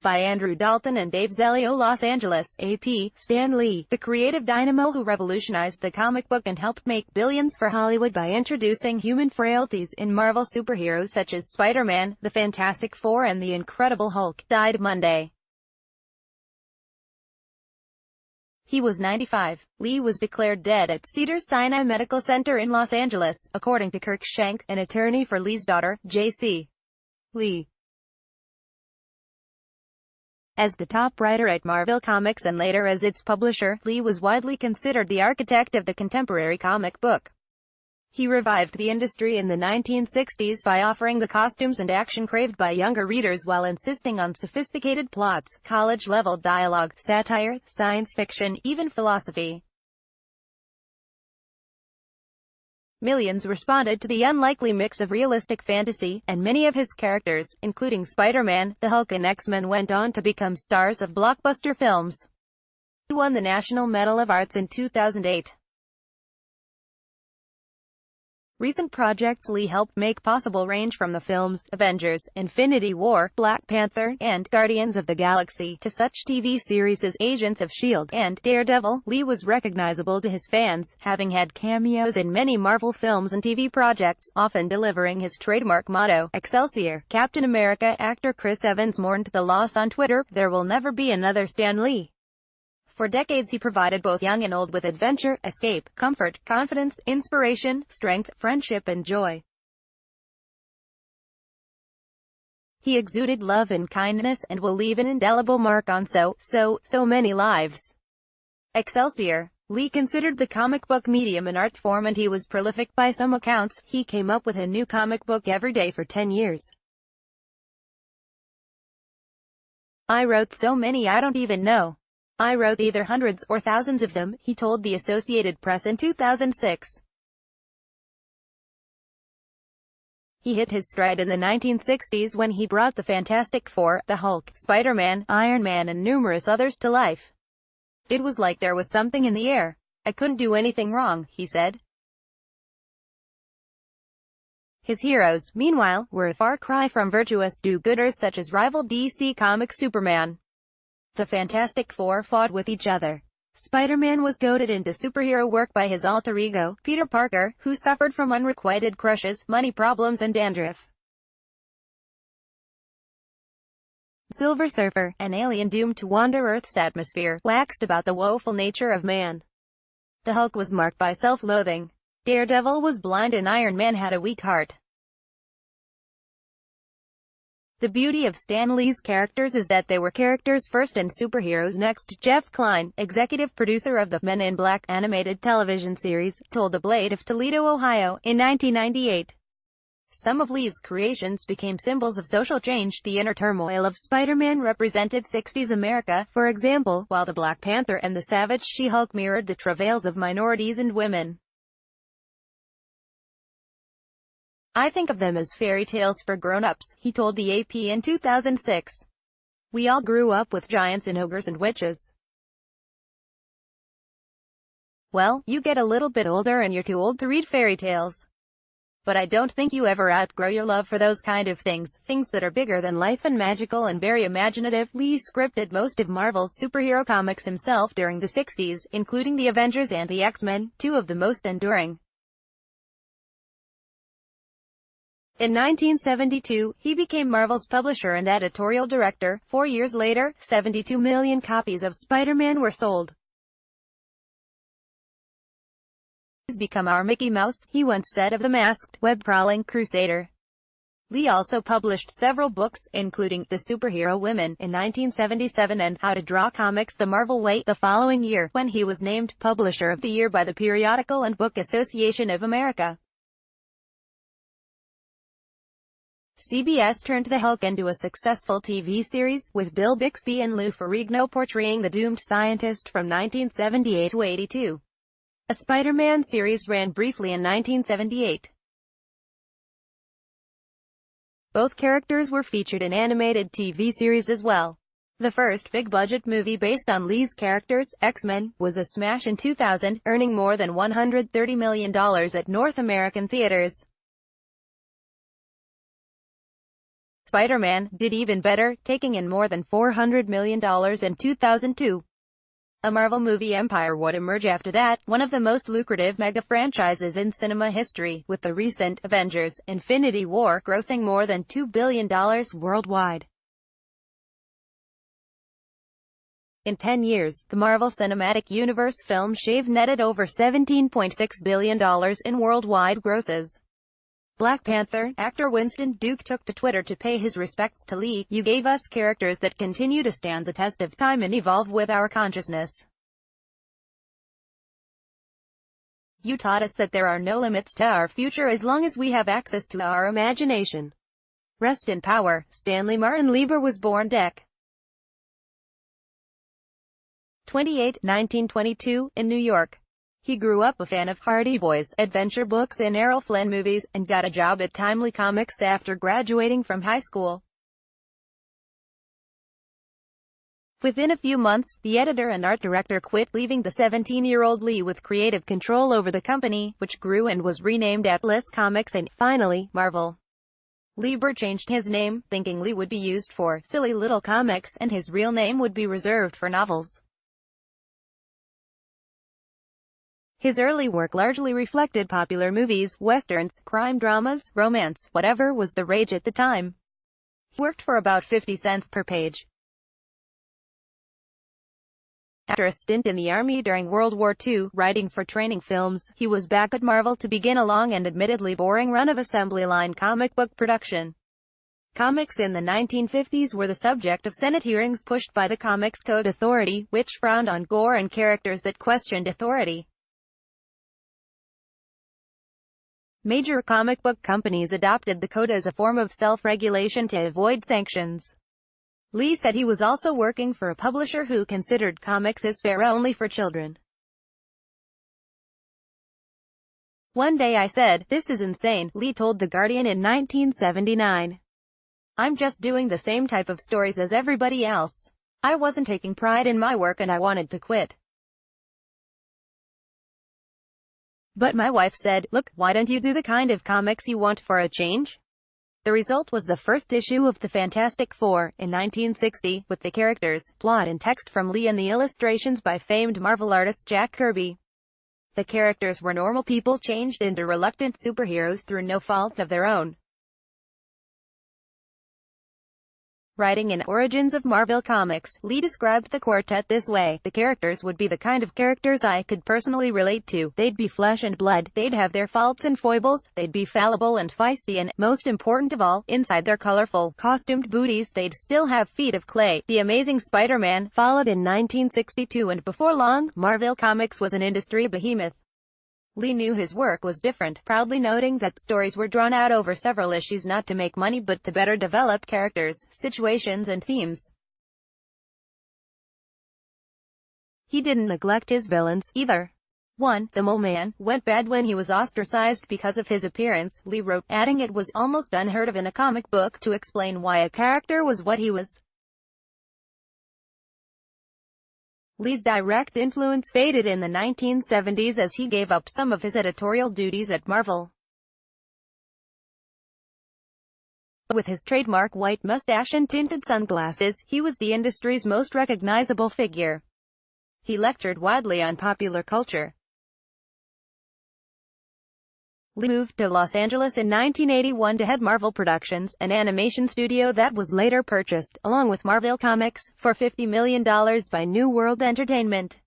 By Andrew Dalton and Dave Zelio. Los Angeles, AP. Stan Lee, the creative dynamo who revolutionized the comic book and helped make billions for Hollywood by introducing human frailties in Marvel superheroes such as Spider-Man, the Fantastic Four and the Incredible Hulk, died Monday. He was 95. Lee was declared dead at Cedars-Sinai Medical Center in Los Angeles, according to Kirk Schenk, an attorney for Lee's daughter, J.C. Lee. As the top writer at Marvel Comics and later as its publisher, Lee was widely considered the architect of the contemporary comic book. He revived the industry in the 1960s by offering the costumes and action craved by younger readers while insisting on sophisticated plots, college-level dialogue, satire, science fiction, even philosophy. Millions responded to the unlikely mix of realistic fantasy, and many of his characters, including Spider-Man, the Hulk and X-Men, went on to become stars of blockbuster films. He won the National Medal of Arts in 2008. Recent projects Lee helped make possible range from the films Avengers, Infinity War, Black Panther, and Guardians of the Galaxy, to such TV series as Agents of S.H.I.E.L.D. and Daredevil. Lee was recognizable to his fans, having had cameos in many Marvel films and TV projects, often delivering his trademark motto, Excelsior. Captain America actor Chris Evans mourned the loss on Twitter. "There will never be another Stan Lee. For decades he provided both young and old with adventure, escape, comfort, confidence, inspiration, strength, friendship and joy. He exuded love and kindness and will leave an indelible mark on so many lives." Excelsior. Lee considered the comic book medium an art form, and he was prolific. By some accounts, he came up with a new comic book every day for 10 years. "I wrote so many I don't even know. I wrote either hundreds or thousands of them," he told the Associated Press in 2006. He hit his stride in the 1960s when he brought the Fantastic Four, the Hulk, Spider-Man, Iron Man and numerous others to life. "It was like there was something in the air. I couldn't do anything wrong," he said. His heroes, meanwhile, were a far cry from virtuous do-gooders such as rival DC Comics Superman. The Fantastic Four fought with each other. Spider-Man was goaded into superhero work by his alter ego, Peter Parker, who suffered from unrequited crushes, money problems and dandruff. Silver Surfer, an alien doomed to wander Earth's atmosphere, waxed about the woeful nature of man. The Hulk was marked by self-loathing. Daredevil was blind and Iron Man had a weak heart. The beauty of Stan Lee's characters is that they were characters first and superheroes next. Jeff Kline, executive producer of the Men in Black animated television series, told The Blade of Toledo, Ohio, in 1998. Some of Lee's creations became symbols of social change. The inner turmoil of Spider-Man represented 60s America, for example, while the Black Panther and the Savage She-Hulk mirrored the travails of minorities and women. "I think of them as fairy tales for grown-ups," he told the AP in 2006. "We all grew up with giants and ogres and witches. Well, you get a little bit older and you're too old to read fairy tales. But I don't think you ever outgrow your love for those kind of things that are bigger than life and magical and very imaginative." Lee scripted most of Marvel's superhero comics himself during the 60s, including the Avengers and the X-Men, two of the most enduring. In 1972, he became Marvel's publisher and editorial director. 4 years later, 72 million copies of Spider-Man were sold. "He's become our Mickey Mouse," he once said of the masked, web-crawling crusader. Lee also published several books, including The Superhero Women in 1977 and How to Draw Comics the Marvel Way the following year, when he was named Publisher of the Year by the Periodical and Book Association of America. CBS turned the Hulk into a successful TV series, with Bill Bixby and Lou Ferrigno portraying the doomed scientist from 1978 to 82. A Spider-Man series ran briefly in 1978. Both characters were featured in animated TV series as well. The first big-budget movie based on Lee's characters, X-Men, was a smash in 2000, earning more than $130 million at North American theaters. Spider-Man did even better, taking in more than $400 million in 2002. A Marvel movie empire would emerge after that, one of the most lucrative mega-franchises in cinema history, with the recent Avengers: Infinity War grossing more than $2 billion worldwide. In 10 years, the Marvel Cinematic Universe film shave netted over $17.6 billion in worldwide grosses. Black Panther actor Winston Duke took to Twitter to pay his respects to Lee. "You gave us characters that continue to stand the test of time and evolve with our consciousness. You taught us that there are no limits to our future as long as we have access to our imagination. Rest in power." Stanley Martin Lieber was born Dec. 28, 1922, in New York. He grew up a fan of Hardy Boys, adventure books and Errol Flynn movies, and got a job at Timely Comics after graduating from high school. Within a few months, the editor and art director quit, leaving the 17-year-old Lee with creative control over the company, which grew and was renamed Atlas Comics and, finally, Marvel. Lieber changed his name, thinking Lee would be used for silly little comics, and his real name would be reserved for novels. His early work largely reflected popular movies, westerns, crime dramas, romance, whatever was the rage at the time. He worked for about 50 cents per page. After a stint in the Army during World War II, writing for training films, he was back at Marvel to begin a long and admittedly boring run of assembly line comic book production. Comics in the 1950s were the subject of Senate hearings pushed by the Comics Code Authority, which frowned on gore and characters that questioned authority. Major comic book companies adopted the code as a form of self-regulation to avoid sanctions. Lee said he was also working for a publisher who considered comics as fare only for children. "One day I said, 'This is insane,'" Lee told The Guardian in 1979. "I'm just doing the same type of stories as everybody else. I wasn't taking pride in my work and I wanted to quit. But my wife said, 'Look, why don't you do the kind of comics you want for a change?' The result was the first issue of the Fantastic Four, in 1960, with the characters, plot and text from Lee and the illustrations by famed Marvel artist Jack Kirby. The characters were normal people changed into reluctant superheroes through no fault of their own. Writing in Origins of Marvel Comics, Lee described the quartet this way: "The characters would be the kind of characters I could personally relate to. They'd be flesh and blood, they'd have their faults and foibles, they'd be fallible and feisty, and, most important of all, inside their colorful, costumed booties they'd still have feet of clay." The Amazing Spider-Man followed in 1962, and before long, Marvel Comics was an industry behemoth. Lee knew his work was different, proudly noting that stories were drawn out over several issues not to make money but to better develop characters, situations and themes. He didn't neglect his villains, either. 1. The Mole Man went bad when he was ostracized because of his appearance, Lee wrote, adding it was almost unheard of in a comic book to explain why a character was what he was. Lee's direct influence faded in the 1970s as he gave up some of his editorial duties at Marvel. With his trademark white mustache and tinted sunglasses, he was the industry's most recognizable figure. He lectured widely on popular culture. Lee moved to Los Angeles in 1981 to head Marvel Productions, an animation studio that was later purchased, along with Marvel Comics, for $50 million by New World Entertainment.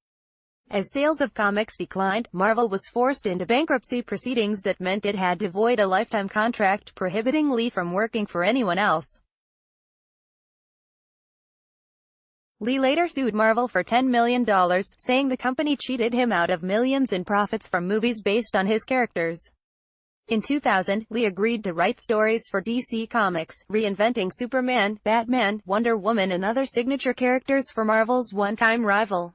As sales of comics declined, Marvel was forced into bankruptcy proceedings that meant it had to void a lifetime contract prohibiting Lee from working for anyone else. Lee later sued Marvel for $10 million, saying the company cheated him out of millions in profits from movies based on his characters. In 2000, Lee agreed to write stories for DC Comics, reinventing Superman, Batman, Wonder Woman and other signature characters for Marvel's one-time rival.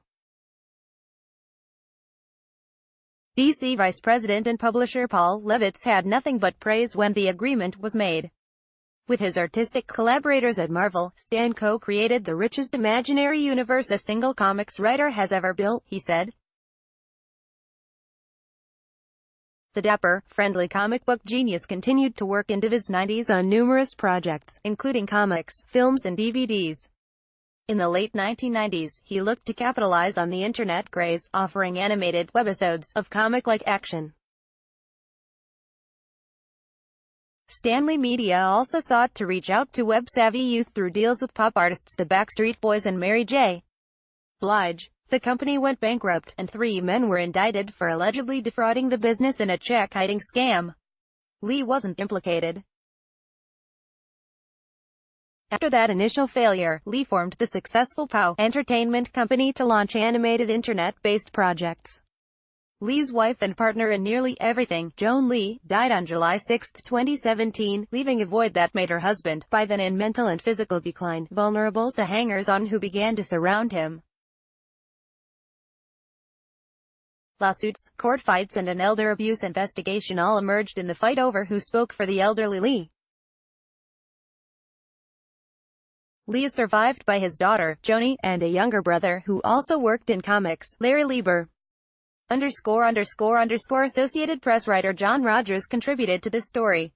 DC Vice President and publisher Paul Levitz had nothing but praise when the agreement was made. With his artistic collaborators at Marvel, Stan co-created the richest imaginary universe a single comics writer has ever built, he said. The dapper, friendly comic book genius continued to work into his 90s on numerous projects, including comics, films and DVDs. In the late 1990s, he looked to capitalize on the internet craze, offering animated webisodes of comic-like action. Stanley Media also sought to reach out to web-savvy youth through deals with pop artists the Backstreet Boys and Mary J. Blige. The company went bankrupt, and 3 men were indicted for allegedly defrauding the business in a check-kiting scam. Lee wasn't implicated. After that initial failure, Lee formed the successful POW Entertainment Company to launch animated internet-based projects. Lee's wife and partner in nearly everything, Joan Lee, died on July 6, 2017, leaving a void that made her husband, by then in mental and physical decline, vulnerable to hangers-on who began to surround him. Lawsuits, court fights and an elder abuse investigation all emerged in the fight over who spoke for the elderly Lee. Lee is survived by his daughter, Joni, and a younger brother, who also worked in comics, Larry Lieber. ____ Associated Press writer John Rogers contributed to this story.